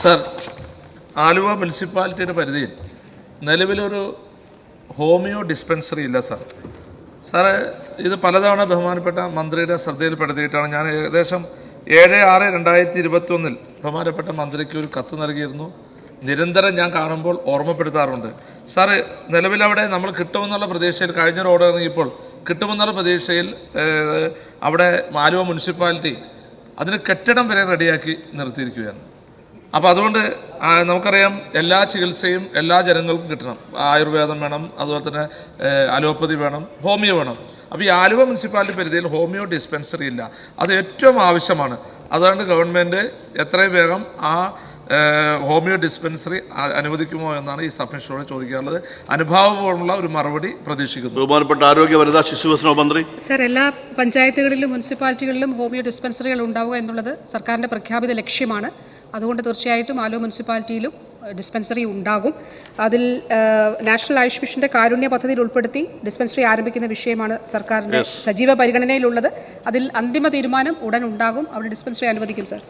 Sir, Aluva മുനിസിപ്പാലിറ്റിയുടെ പരിധിയിൽ നിലവിലൊരു homeo dispensary ഇല്ല sir. Sir ഇത് പലതവണ ബഹുമാനപ്പെട്ട മന്ത്രിയുടെ ശ്രദ്ധയിൽപ്പെടുത്തിയിട്ടാണ് ഞാൻ ഏകദേശം 7/6/2021 ബഹുമാനപ്പെട്ട മന്ത്രിക്ക് ഒരു കത്ത് നൽകിയിരുന്നു. നിരന്തരം ഞാൻ കാണുമ്പോൾ ഓർമ്മപ്പെടുത്താറുണ്ട്. സാറ്, നിലവിലവിടെ നമ്മൾ കിട്ടുമെന്നുള്ള പ്രതീക്ഷയിൽ കഴിഞ്ഞൊരു ഓർഡർ ഇറങ്ങിയപ്പോൾ കിട്ടുമെന്നുള്ള പ്രതീക്ഷയിൽ അവിടെ ആലുവ മുനിസിപ്പാലിറ്റി അതിന് കെട്ടിടം വരെ റെഡിയാക്കി നിർത്തിയിരിക്കുകയാണ്. അപ്പോൾ അതുകൊണ്ട് നമുക്കറിയാം, എല്ലാ ചികിത്സയും എല്ലാ ജനങ്ങൾക്കും കിട്ടണം. ആയുർവേദം വേണം, അതുപോലെ തന്നെ അലോപ്പതി വേണം, ഹോമിയോ വേണം. അപ്പോൾ ഈ ആലുവ മുനിസിപ്പാലിറ്റി പരിധിയിൽ ഹോമിയോ ഡിസ്പെൻസറി ഇല്ല. അത് ഏറ്റവും ആവശ്യമാണ്. അതുകൊണ്ട് ഗവൺമെൻറ് എത്രയും വേഗം ആ ഹോമിയോ ഡിസ്പെൻസറി അനുവദിക്കുമോ എന്നാണ് ഈ സബ്മിഷനോട് ചോദിക്കാനുള്ളത്. അനുഭാവപൂർവ്വമുള്ള ഒരു മറുപടി പ്രതീക്ഷിക്കുന്നു. ബഹുമാനപ്പെട്ട ആരോഗ്യ വനിതാ ശിശുവികസന മന്ത്രി. സർ, എല്ലാ പഞ്ചായത്തുകളിലും മുനിസിപ്പാലിറ്റികളിലും ഹോമിയോ ഡിസ്പെൻസറികൾ ഉണ്ടാവുക എന്നുള്ളത് സർക്കാരിൻ്റെ പ്രഖ്യാപിത ലക്ഷ്യമാണ്. അതുകൊണ്ട് തീർച്ചയായിട്ടും ആലുവ മുനിസിപ്പാലിറ്റിയിലും ഡിസ്പെൻസറി ഉണ്ടാകും. അതിൽ നാഷണൽ ആയുഷ് മിഷൻ്റെ കാരുണ്യ പദ്ധതിയിൽ ഉൾപ്പെടുത്തി ഡിസ്പെൻസറി ആരംഭിക്കുന്ന വിഷയമാണ് സർക്കാരിൻ്റെ സജീവ പരിഗണനയിലുള്ളത്. അതിൽ അന്തിമ തീരുമാനം ഉടൻ ഉണ്ടാകും. അവിടെ ഡിസ്പെൻസറി അനുവദിക്കും സർ.